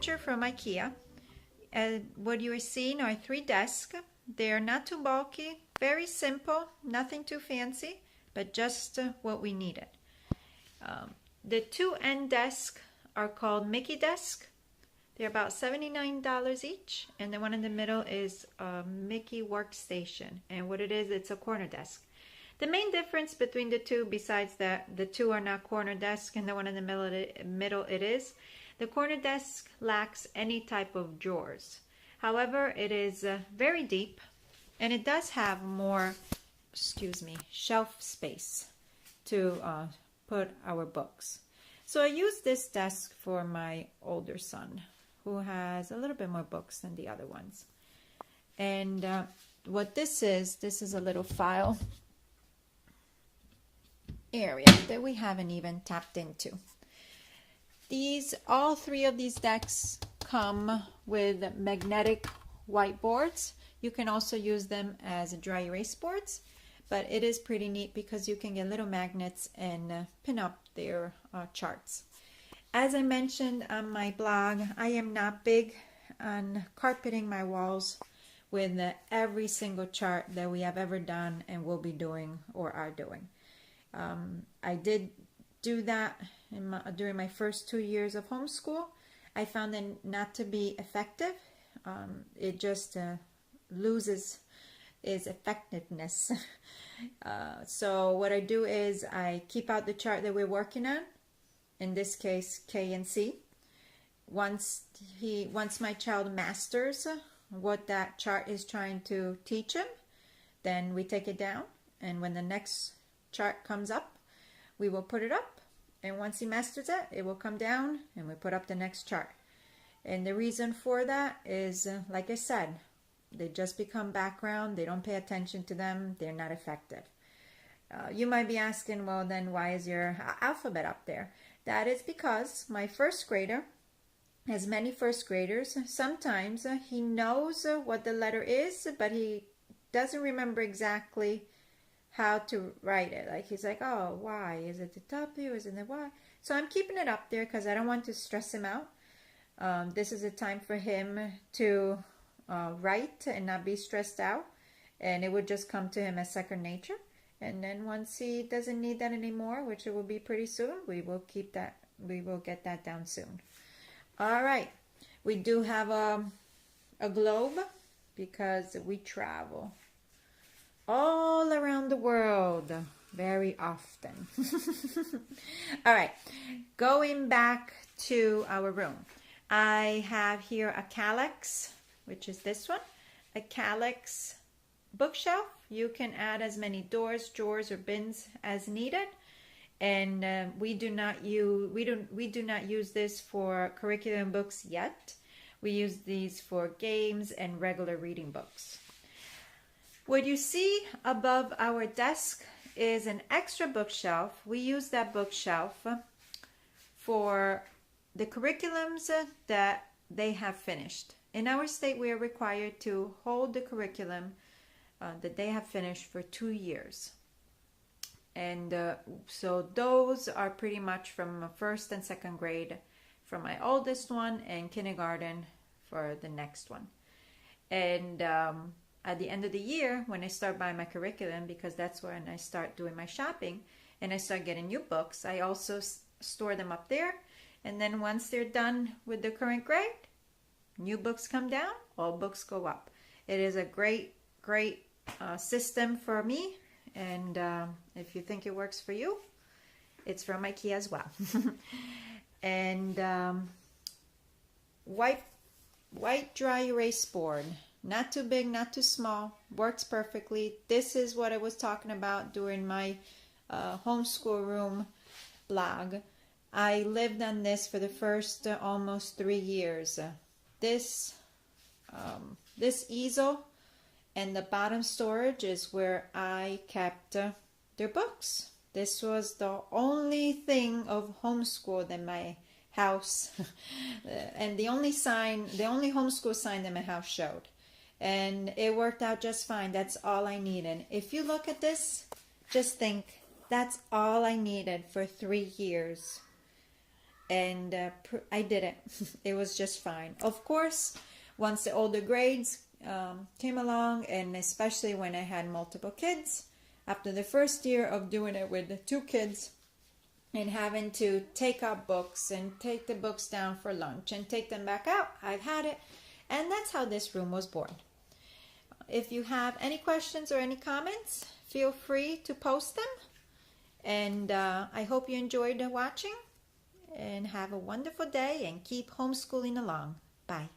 furniture from IKEA. What you are seeing are 3 desks. They are not too bulky, very simple, nothing too fancy, but just what we needed. The 2 end desks are called Mickey desk. They're about $79 each, and the one in the middle is a Mickey workstation. And what it is, it's a corner desk. The main difference between the two, besides that the 2 are not corner desks and the one in the middle it is, the corner desk lacks any type of drawers. However, it is very deep, and it does have more, shelf space to put our books. So I use this desk for my older son, who has a little bit more books than the other ones. And what this is a little file area that we haven't even tapped into. All 3 of these decks come with magnetic whiteboards. You can also use them as dry erase boards, but it is pretty neat because you can get little magnets and pin up their charts. As I mentioned on my blog, I am not big on carpeting my walls with every single chart that we have ever done and will be doing or are doing. I did do that during my first 2 years of homeschool. I found it not to be effective. It just loses its effectiveness. So what I do is I keep out the chart that we're working on, in this case K and C. Once my child masters what that chart is trying to teach him, then we take it down, and when the next chart comes up, we will put it up, and once he masters it, it will come down and we put up the next chart. And the reason for that is, like I said, they just become background. They don't pay attention to them. They're not effective. You might be asking, well, then why is your alphabet up there? That is because my first grader, as many first graders, sometimes he knows what the letter is, but he doesn't remember exactly how to write it. Like he's like, oh, Y, is it the W, is it the Y? So I'm keeping it up there because I don't want to stress him out. This is a time for him to write and not be stressed out, and it would just come to him as second nature. And then once he doesn't need that anymore, which it will be pretty soon, we will get that down soon. All right, we do have a globe because we travel all around the world very often. All right, going back to our room. I have here a Kallax, which is this one, a Kallax bookshelf. You can add as many doors, drawers, or bins as needed. And we do not use this for curriculum books yet. We use these for games and regular reading books. What you see above our desk is an extra bookshelf. We use that bookshelf for the curriculums that they have finished. In our state, we are required to hold the curriculum that they have finished for 2 years. And so those are pretty much from first and second grade for my oldest one, and kindergarten for the next one. And at the end of the year, when I start buying my curriculum, because that's when I start doing my shopping and I start getting new books, I also store them up there. And then once they're done with the current grade, new books come down, old books go up. It is a great system for me. And if you think it works for you, it's from IKEA as well. And white dry erase board. Not too big, not too small. Works perfectly. This is what I was talking about during my homeschool room blog. I lived on this for the first almost 3 years. This easel and the bottom storage is where I kept their books. This was the only thing of homeschool in my house, and the only homeschool sign that my house showed. And it worked out just fine. That's all I needed. If you look at this, just think, that's all I needed for 3 years. and I did it. It was just fine. Of course, once the older grades came along, and especially when I had multiple kids, after the first year of doing it with the 2 kids and having to take out books and take the books down for lunch and take them back out, I've had it. And that's how this room was born. If you have any questions or any comments, feel free to post them. And I hope you enjoyed watching, and have a wonderful day and keep homeschooling along. Bye.